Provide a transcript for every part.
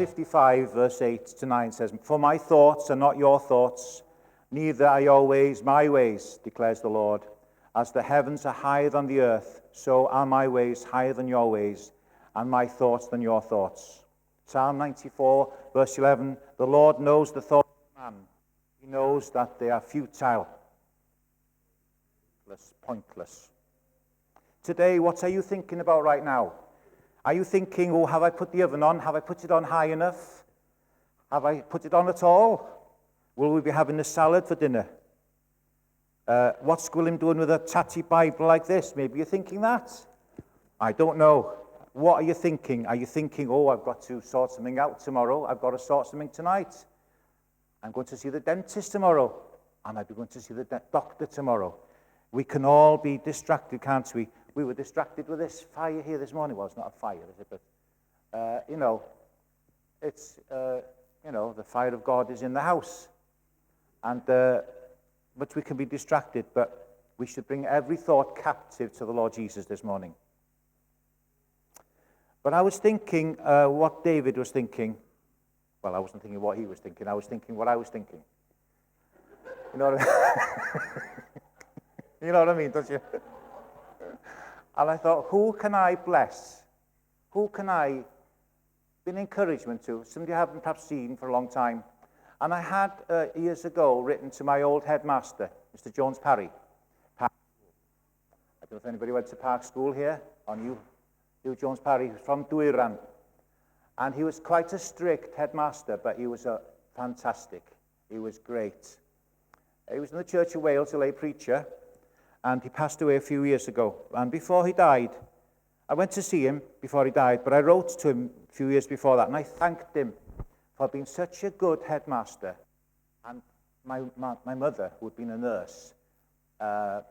55, verse 8 to 9 says, "For my thoughts are not your thoughts, neither are your ways my ways, declares the Lord. As the heavens are higher than the earth, so are my ways higher than your ways, and my thoughts than your thoughts." Psalm 94, verse 11, "The Lord knows the thoughts of man. He knows that they are futile, pointless." Today, what are you thinking about right now? Are you thinking, oh, have I put the oven on? Have I put it on high enough? Have I put it on at all? Will we be having a salad for dinner? What's Gwilym doing with a tatty Bible like this? Maybe you're thinking that. I don't know. What are you thinking? Are you thinking, oh, I've got to sort something out tomorrow. I've got to sort something tonight. I'm going to see the dentist tomorrow. And I'm going to see the doctor tomorrow. We can all be distracted, can't we? We were distracted with this fire here this morning. Well, it's not a fire, is it? But, it's, the fire of God is in the house. And, but we can be distracted, but we should bring every thought captive to the Lord Jesus this morning. But I was thinking what David was thinking. Well, I wasn't thinking what he was thinking. I was thinking what I was thinking. You know what I mean? You know what I mean, don't you? And I thought, who can I bless? Who can I be an encouragement to? Somebody I haven't perhaps seen for a long time. And I had, years ago, written to my old headmaster, Mr. Jones Parry. I don't know if anybody went to Park School here, or knew Jones Parry. He was from Dwyran. And he was quite a strict headmaster, but he was fantastic. He was great. He was in the Church of Wales, a lay preacher, and he passed away a few years ago. And before he died, I went to see him before he died, but I wrote to him a few years before that, and I thanked him for being such a good headmaster. And my mother, who had been a nurse,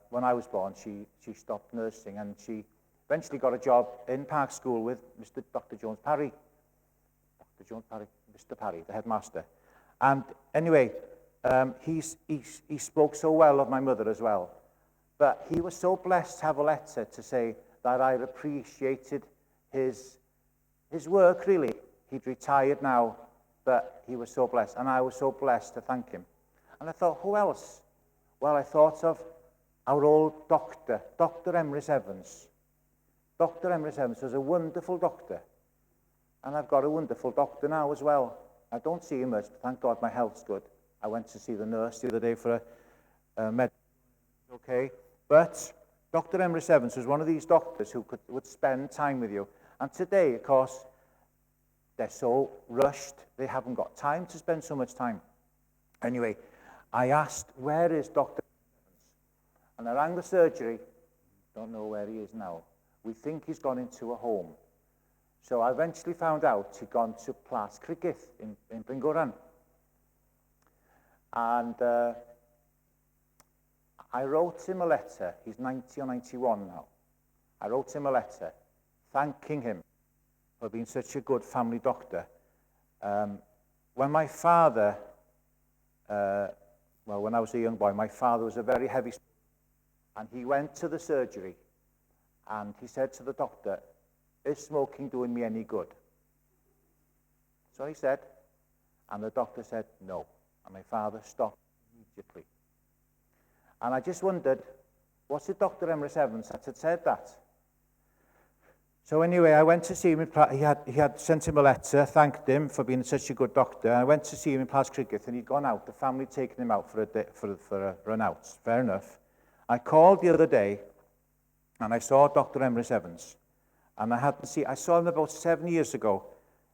when I was born, she stopped nursing, and she eventually got a job in Park School with Dr. Jones Parry. Dr. Jones Parry, Mr. Parry, the headmaster. And anyway, he spoke so well of my mother as well. But he was so blessed to have a letter to say that I appreciated his work, really. He'd retired now, but he was so blessed. And I was so blessed to thank him. And I thought, who else? Well, I thought of our old doctor, Dr. Emrys Evans. Dr. Emrys Evans was a wonderful doctor. And I've got a wonderful doctor now as well. I don't see him much, but thank God my health's good. I went to see the nurse the other day for a med. Okay. But Dr. Emrys Evans was one of these doctors who would spend time with you. And today, of course, they're so rushed, they haven't got time to spend so much time. Anyway, I asked, where is Dr. Evans? And I rang the surgery. Don't know where he is now. We think he's gone into a home. So I eventually found out he'd gone to Plas Cricith in Bringoran. And I wrote him a letter. He's 90 or 91 now. I wrote him a letter thanking him for being such a good family doctor. When my father, when I was a young boy, my father was a very heavy smoker, and he went to the surgery and he said to the doctor, "Is smoking doing me any good?" So he said, and the doctor said no, and my father stopped immediately. And I just wondered, was it Dr. Emrys Evans that had said that? So anyway, I went to see him. He had sent him a letter, thanked him for being such a good doctor. I went to see him in Plas Cricith, and he'd gone out. The family had taken him out for an out. Fair enough. I called the other day, and I saw Dr. Emrys Evans. And I saw him about 7 years ago.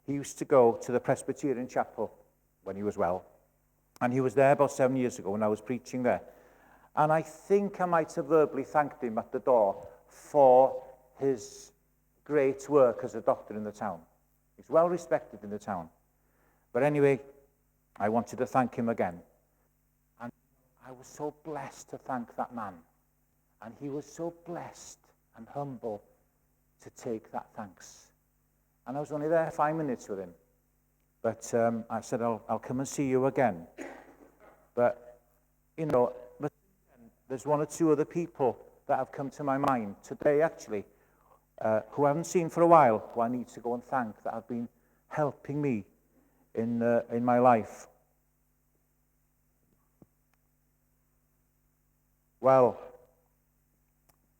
He used to go to the Presbyterian chapel when he was well. And he was there about 7 years ago when I was preaching there. And I think I might have verbally thanked him at the door for his great work as a doctor in the town. He's well respected in the town. But anyway, I wanted to thank him again. And I was so blessed to thank that man. And he was so blessed and humble to take that thanks. And I was only there 5 minutes with him. But I said, I'll come and see you again. But, there's one or two other people that have come to my mind today, actually, who I haven't seen for a while, who I need to go and thank, that have been helping me in my life? Well,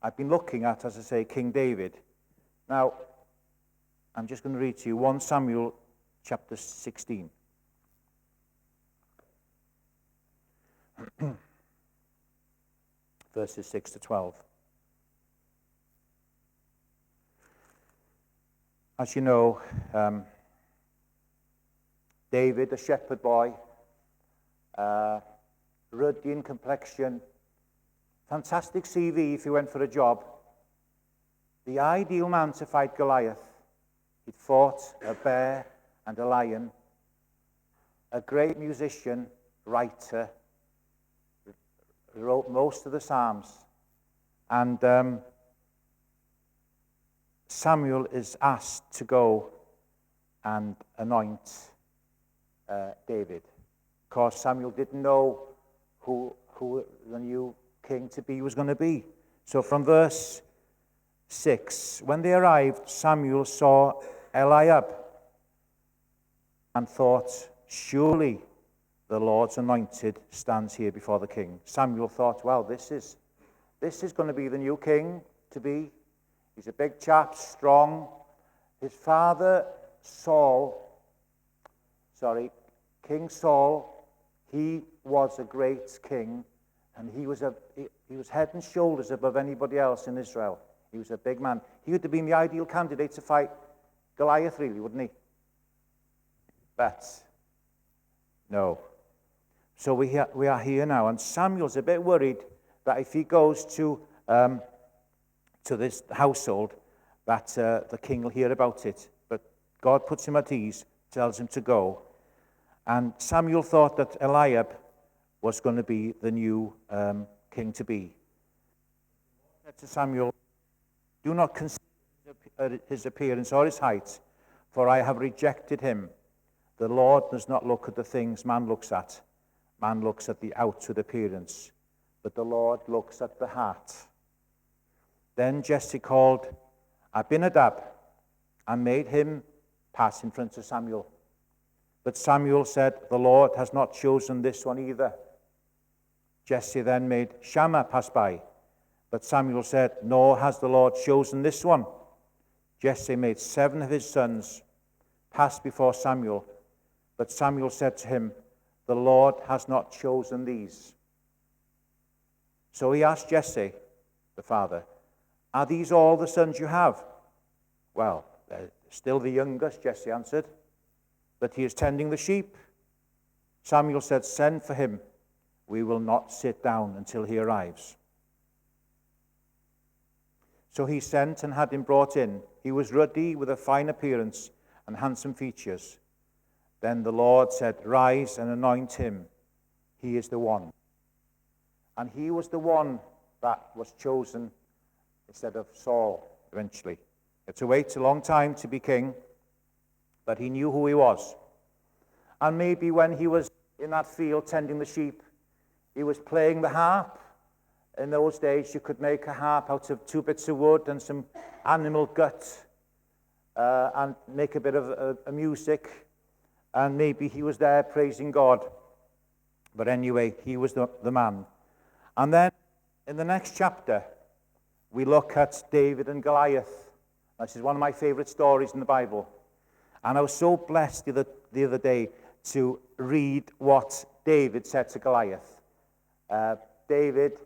I've been looking at, as I say, King David. Now, I'm just going to read to you 1 Samuel chapter 16. Verses 6 to 12. As you know, David, a shepherd boy, ruddy in complexion, fantastic CV if he went for a job, the ideal man to fight Goliath. He'd fought a bear and a lion, a great musician, writer, wrote most of the Psalms. And Samuel is asked to go and anoint David. Of course, Samuel didn't know who the new king to be was going to be. So from verse 6, when they arrived, Samuel saw Eliab and thought, surely the Lord's anointed stands here before the king. Samuel thought, well, this is going to be the new king to be. He's a big chap, strong. His father, King Saul, he was a great king, and he was head and shoulders above anybody else in Israel. He was a big man. He would have been the ideal candidate to fight Goliath, really, wouldn't he? But no. So we are here now, and Samuel's a bit worried that if he goes to this household, that the king will hear about it. But God puts him at ease, tells him to go. And Samuel thought that Eliab was going to be the new king to be. He said to Samuel, do not consider his appearance or his height, for I have rejected him. The Lord does not look at the things man looks at. Man looks at the outward appearance, but the Lord looks at the heart. Then Jesse called Abinadab and made him pass in front of Samuel. But Samuel said, the Lord has not chosen this one either. Jesse then made Shammah pass by. But Samuel said, nor has the Lord chosen this one. Jesse made 7 of his sons pass before Samuel. But Samuel said to him, the Lord has not chosen these. So he asked Jesse, the father, are these all the sons you have? Well, they're still the youngest, Jesse answered, but he is tending the sheep. Samuel said, send for him. We will not sit down until he arrives. So he sent and had him brought in. He was ruddy with a fine appearance and handsome features. Then the Lord said, rise and anoint him. He is the one. And he was the one that was chosen instead of Saul eventually. He had to wait a long time to be king, but he knew who he was. And maybe when he was in that field tending the sheep, he was playing the harp. In those days, you could make a harp out of 2 bits of wood and some animal gut and make a bit of a music. And maybe he was there praising God. But anyway, he was the man. And then in the next chapter, we look at David and Goliath. This is one of my favorite stories in the Bible. And I was so blessed the other day to read what David said to Goliath. David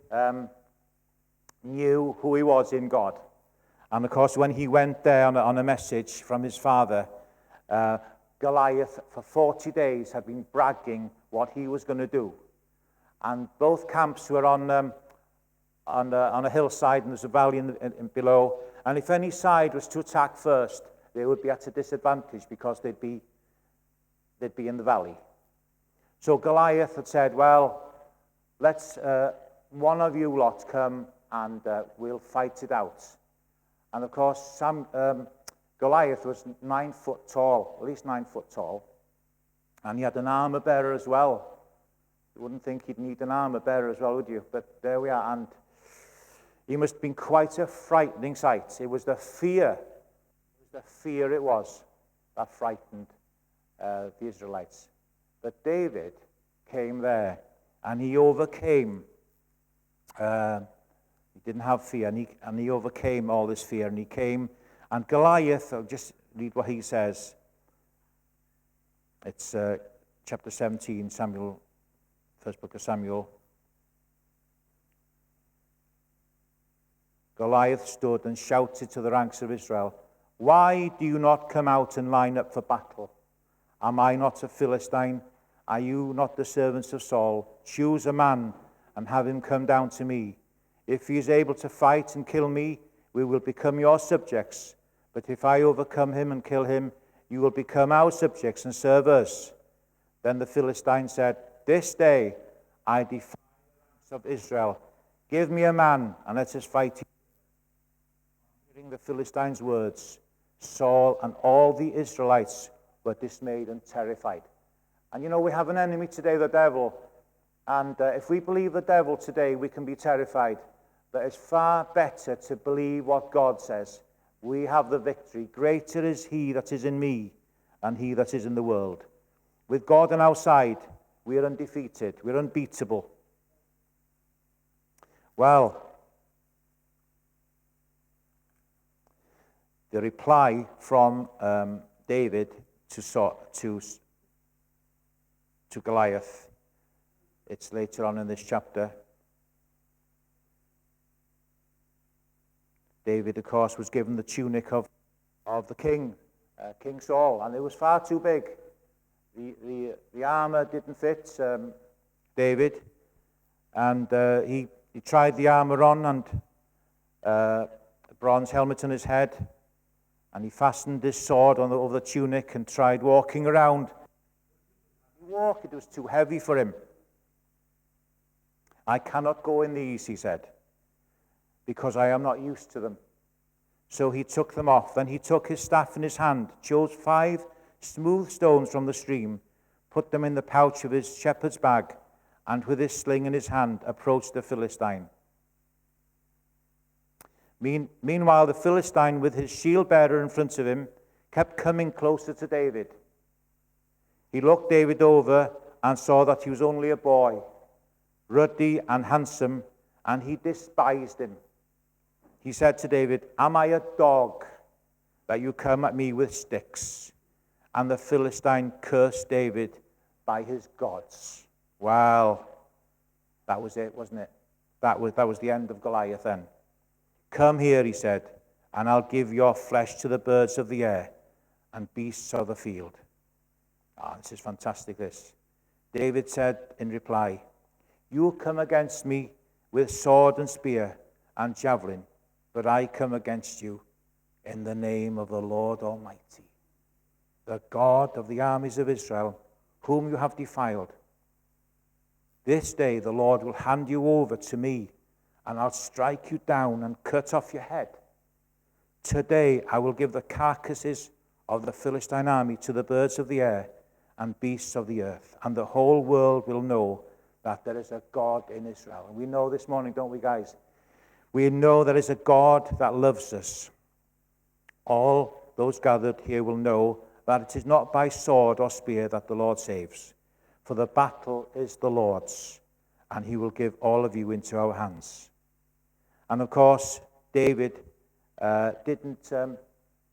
knew who he was in God. And of course, when he went there on a message from his father, Goliath for 40 days had been bragging what he was going to do. And both camps were on a hillside, and there's a valley in below. And if any side was to attack first, they would be at a disadvantage because they'd be in the valley. So Goliath had said, well, let's one of you lot come and we'll fight it out. And of course, Goliath was 9 foot tall, at least 9 foot tall. And he had an armor bearer as well. You wouldn't think he'd need an armor bearer as well, would you? But there we are. And he must have been quite a frightening sight. It was the fear. It was that frightened the Israelites. But David came there, and he overcame. He didn't have fear, and he overcame all this fear. And he came, and Goliath, I'll just read what he says. It's chapter 17, Samuel, first book of Samuel. Goliath stood and shouted to the ranks of Israel, "Why do you not come out and line up for battle? Am I not a Philistine? Are you not the servants of Saul? Choose a man and have him come down to me. If he is able to fight and kill me, we will become your subjects. But if I overcome him and kill him, you will become our subjects and serve us." Then the Philistine said, "This day I defy the ranks of Israel. Give me a man and let us fight." Hearing the Philistines' words, Saul and all the Israelites were dismayed and terrified. And you know, we have an enemy today, the devil. And if we believe the devil today, we can be terrified. But it's far better to believe what God says. We have the victory. Greater is he that is in me than he that is in the world. With God on our side, we are undefeated. We're unbeatable. Well, the reply from David to Goliath, it's later on in this chapter. David, of course, was given the tunic of the king, King Saul, and it was far too big. The armor didn't fit David, and he tried the armor on, and a bronze helmet on his head, and he fastened his sword over the tunic and tried walking around. It was too heavy for him. "I cannot go in these," he said, "because I am not used to them." So he took them off. Then he took his staff in his hand, chose 5 smooth stones from the stream, put them in the pouch of his shepherd's bag, and with his sling in his hand approached the Philistine. Meanwhile, the Philistine, with his shield bearer in front of him, kept coming closer to David. He looked David over and saw that he was only a boy, ruddy and handsome, and he despised him. He said to David, "Am I a dog that you come at me with sticks?" And the Philistine cursed David by his gods. Well, that was it, wasn't it? That was the end of Goliath then. "Come here," he said, "and I'll give your flesh to the birds of the air and beasts of the field." This is fantastic, this. David said in reply, "You come against me with sword and spear and javelin, but I come against you in the name of the Lord Almighty, the God of the armies of Israel, whom you have defiled. This day the Lord will hand you over to me, and I'll strike you down and cut off your head. Today I will give the carcasses of the Philistine army to the birds of the air and beasts of the earth, and the whole world will know that there is a God in Israel." And we know this morning, don't we, guys? We know there is a God that loves us. All those gathered here will know that it is not by sword or spear that the Lord saves, for the battle is the Lord's, and he will give all of you into our hands. And of course, David didn't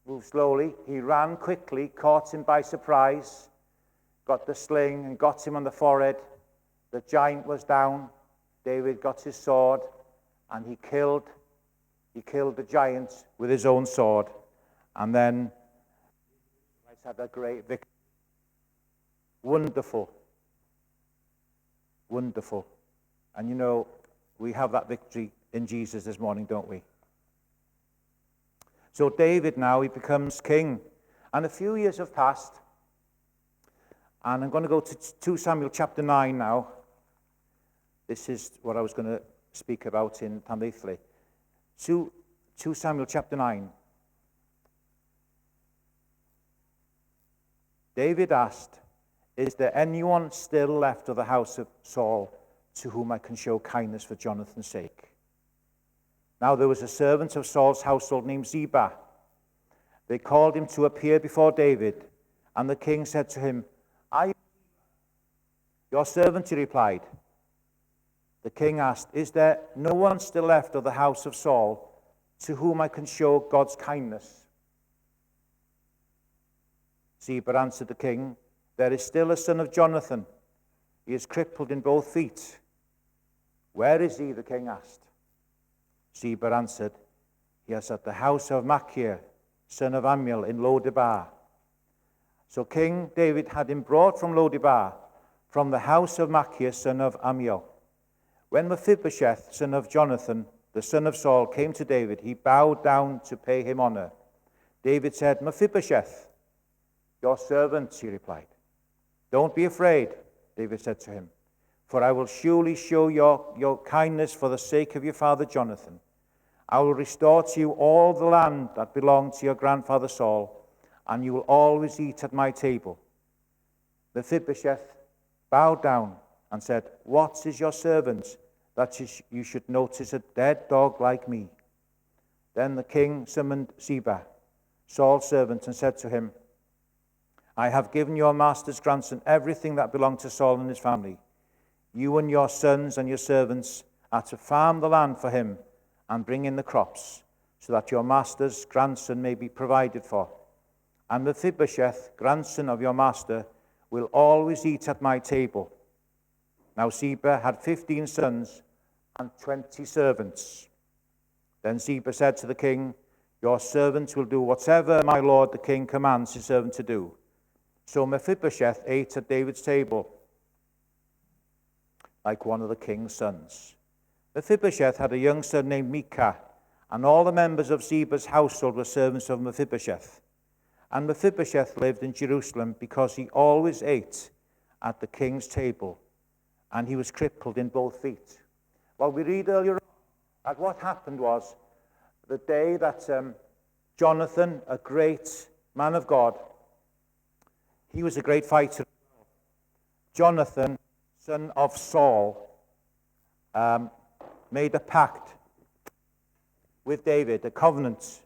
move slowly. He ran quickly, caught him by surprise, got the sling and got him on the forehead. The giant was down. David got his sword, and he killed the giant with his own sword. And then he had a great victory. Wonderful. Wonderful. And you know, we have that victory in Jesus this morning, don't we? So David now, he becomes king. And a few years have passed. And I'm going to go to 2 Samuel chapter 9 now. This is what I was going to speak about in Llanfairpwll. 2 Samuel chapter 9. David asked, "Is there anyone still left of the house of Saul to whom I can show kindness for Jonathan's sake?" Now there was a servant of Saul's household named Ziba. They called him to appear before David, And the king said to him, "Are you your servant?" He replied. The king asked, "Is there no one still left of the house of Saul to whom I can show God's kindness?" Ziba answered the king, "There is still a son of Jonathan. He is crippled in both feet." "Where is he?" the king asked. Ziba answered, "He is at the house of Machir, son of Amiel, in Lo Debar." So King David had him brought from Lo Debar, from the house of Machir, son of Amiel. When Mephibosheth, son of Jonathan, the son of Saul, came to David, he bowed down to pay him honor. David said, "Mephibosheth." "Your servant," he replied. "Don't be afraid," David said to him, "for I will surely show your kindness for the sake of your father Jonathan. I will restore to you all the land that belonged to your grandfather Saul, and you will always eat at my table." Mephibosheth bowed down and said, "What is your servant, that you should notice a dead dog like me?" Then the king summoned Ziba, Saul's servant, and said to him, "I have given your master's grandson everything that belonged to Saul and his family. You and your sons and your servants are to farm the land for him and bring in the crops, so that your master's grandson may be provided for. And Mephibosheth, grandson of your master, will always eat at my table." Now Ziba had 15 sons and 20 servants. Then Ziba said to the king, "Your servant will do whatever my lord the king commands his servant to do." So Mephibosheth ate at David's table like one of the king's sons. Mephibosheth had a young son named Micah, and all the members of Ziba's household were servants of Mephibosheth. And Mephibosheth lived in Jerusalem because he always ate at the king's table, and he was crippled in both feet. Well, we read earlier on that what happened was the day that Jonathan, a great man of God, he was a great fighter. Jonathan, son of Saul, made a pact with David, a covenant,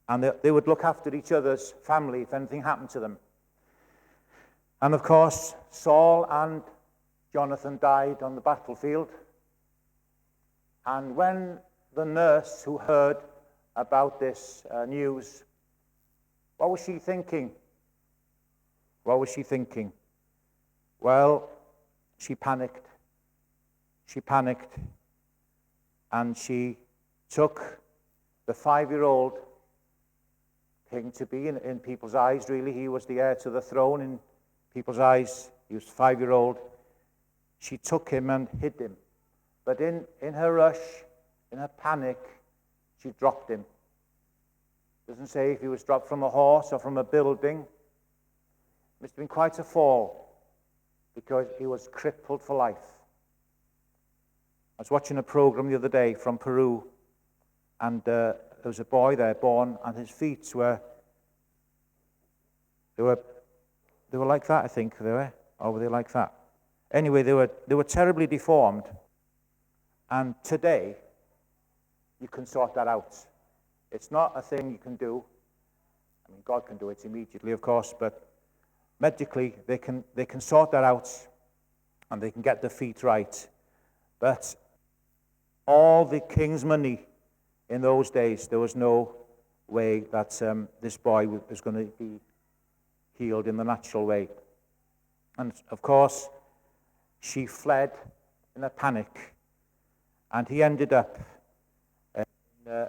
and they would look after each other's family if anything happened to them. And of course, Saul and Jonathan died on the battlefield. And when the nurse who heard about this news, what was she thinking? What was she thinking? Well, she panicked. She panicked, and she took the 5-year-old king to be, in people's eyes, really. He was the heir to the throne in people's eyes. He was 5-year-old. She took him and hid him. But in her rush, in her panic, she dropped him. It doesn't say if he was dropped from a horse or from a building. It must have been quite a fall, because he was crippled for life. I was watching a program the other day from Peru, and there was a boy there born, and his feet were like that, I think they were, or were they like that? Anyway, they were terribly deformed, and today you can sort that out. It's not a thing you can do. I mean, God can do it immediately, of course, but medically they can sort that out, and they can get the feet right. But all the king's money in those days, there was no way that this boy was going to be healed in the natural way. And of course, she fled in a panic, and he ended up in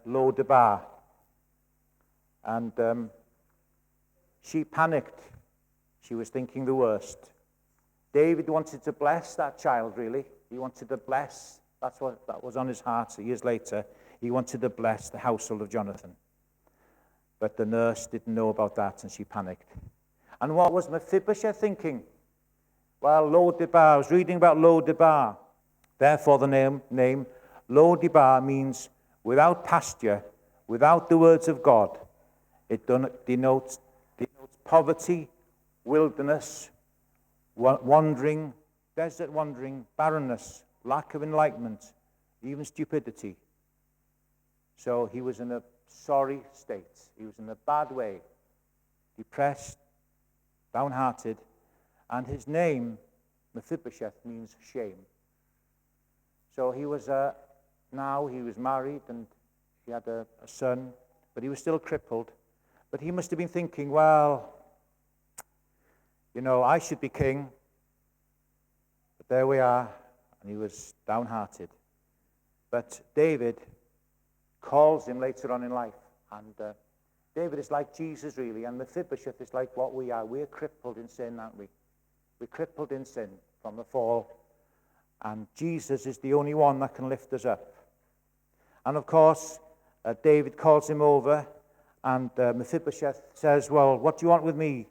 Lo Debar. And she panicked. She was thinking the worst. David wanted to bless that child, really. He wanted to bless. That was on his heart years later. He wanted to bless the household of Jonathan. But the nurse didn't know about that, and she panicked. And what was Mephibosheth thinking? Well, Lo Debar, I was reading about Lo Debar. Therefore, the name Lo Debar means without pasture, without the words of God. It denotes poverty, wilderness, wandering, desert wandering, barrenness, lack of enlightenment, even stupidity. So he was in a sorry state. He was in a bad way, depressed, downhearted, and his name, Mephibosheth, means shame. So he was, now he was married and he had a son, but he was still crippled. But he must have been thinking, well, you know, I should be king, but there we are, and he was downhearted. But David calls him later on in life, and David is like Jesus, really, and Mephibosheth is like what we are. We're crippled in sin, aren't we? We're crippled in sin from the fall, and Jesus is the only one that can lift us up. And of course, David calls him over, and Mephibosheth says, well, what do you want with me?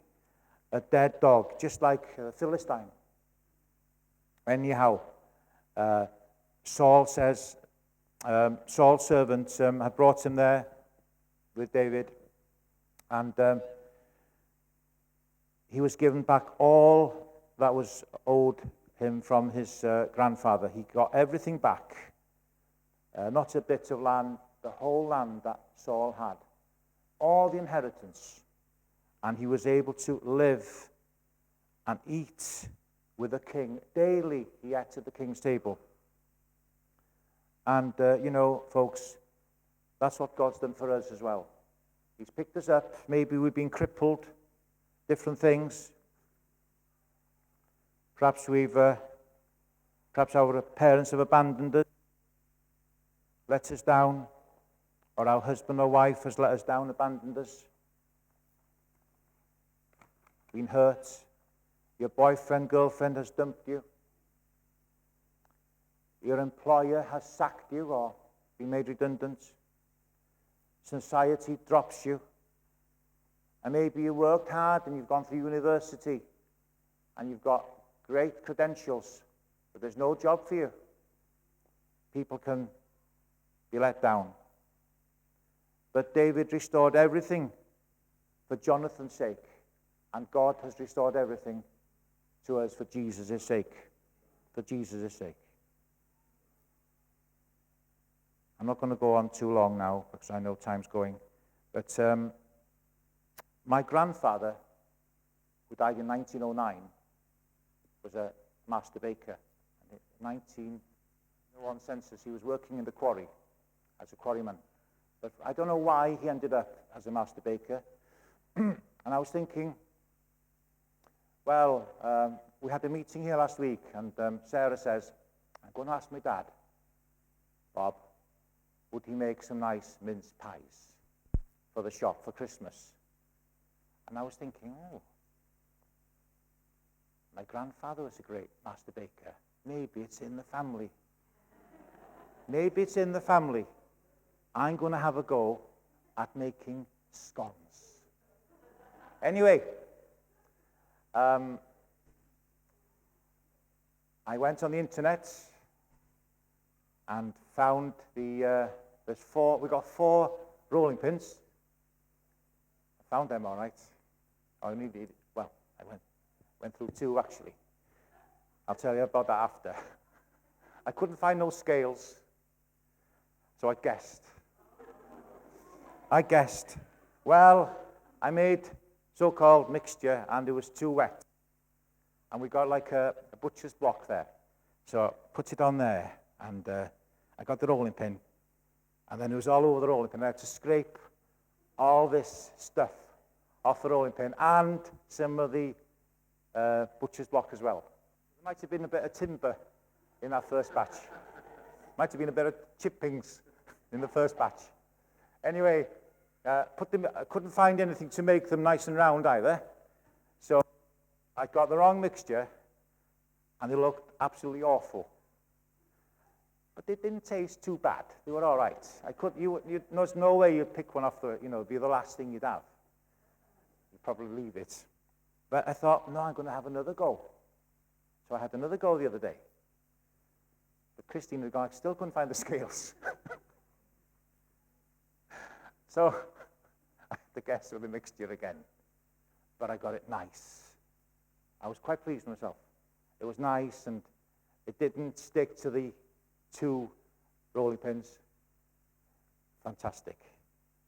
A dead dog, just like the Philistine. Anyhow, Saul says, Saul's servants had brought him there with David, and he was given back all that was owed him from his grandfather. He got everything back, not a bit of land, the whole land that Saul had, all the inheritance, and he was able to live and eat with the king. Daily he ate at the king's table. And, you know, folks, that's what God's done for us as well. He's picked us up. Maybe we've been crippled, different things. Perhaps perhaps our parents have abandoned us, let us down, or our husband or wife has let us down, abandoned us, been hurt. Your boyfriend, girlfriend has dumped you. Your employer has sacked you or been made redundant. Society drops you. And maybe you worked hard and you've gone through university and you've got great credentials, but there's no job for you. People can be let down. But David restored everything for Jonathan's sake, and God has restored everything to us for Jesus' sake. For Jesus' sake. I'm not going to go on too long now because I know time's going. But my grandfather, who died in 1909, was a master baker. In 1901 census, he was working in the quarry as a quarryman. But I don't know why he ended up as a master baker. And I was thinking, well, we had a meeting here last week, and Sarah says, I'm going to ask my dad, Bob, would he make some nice mince pies for the shop for Christmas? And I was thinking, oh, my grandfather was a great master baker. Maybe it's in the family. Maybe it's in the family. I'm going to have a go at making scones. Anyway, I went on the internet and found we got 4 rolling pins. I found them all right. I went through 2 actually. I'll tell you about that after. I couldn't find no scales, so I guessed. Well, I made so-called mixture and it was too wet. And we got like a butcher's block there. So I put it on there and I got the rolling pin. And then it was all over the rolling pin. I had to scrape all this stuff off the rolling pin and some of the butcher's block as well. There might have been a bit of timber in that first batch. Might have been a bit of chippings in the first batch. Anyway, I couldn't find anything to make them nice and round either. So I got the wrong mixture and they looked absolutely awful. But they didn't taste too bad. They were all right. There's no way you'd pick one off it'd be the last thing you'd have. You'd probably leave it. But I thought, no, I'm going to have another go. So I had another go the other day. But Christine had gone, I still couldn't find the scales. So I had to guess with the mixture again. But I got it nice. I was quite pleased with myself. It was nice and it didn't stick to the 2 rolling pins. Fantastic.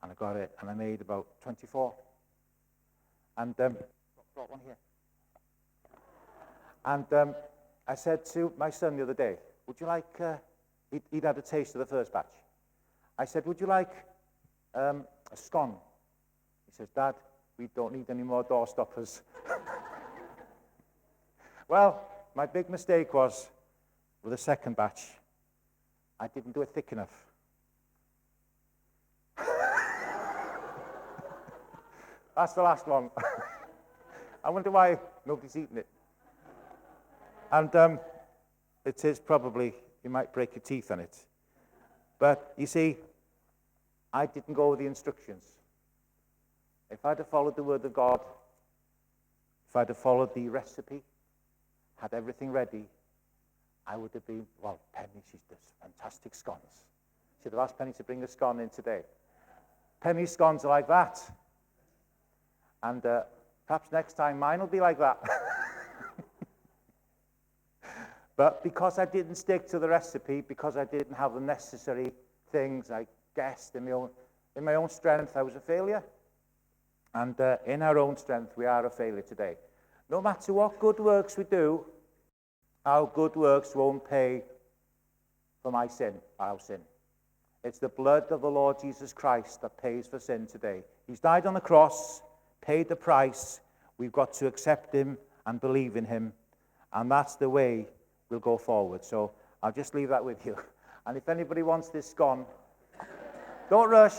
And I got it and I made about 24. And brought one here. And I said to my son the other day, would you like, he'd had a taste of the first batch. I said, would you like a scone? He says, Dad, we don't need any more door stoppers. Well, my big mistake was, with the second batch, I didn't do it thick enough. That's the last one. I wonder why nobody's eaten it. And it is probably, you might break your teeth on it. But you see, I didn't go with the instructions. If I'd have followed the word of God, if I'd have followed the recipe, had everything ready, I would have been, well, Penny, she does fantastic scones. Should have asked Penny to bring a scone in today. Penny's scones are like that. And perhaps next time mine will be like that. But because I didn't stick to the recipe, because I didn't have the necessary things, I guessed in my own strength, I was a failure. And in our own strength, we are a failure today. No matter what good works we do, our good works won't pay for my sin, our sin. It's the blood of the Lord Jesus Christ that pays for sin today. He's died on the cross, paid the price. We've got to accept him and believe in him. And that's the way we'll go forward. So I'll just leave that with you. And if anybody wants this scone, don't rush.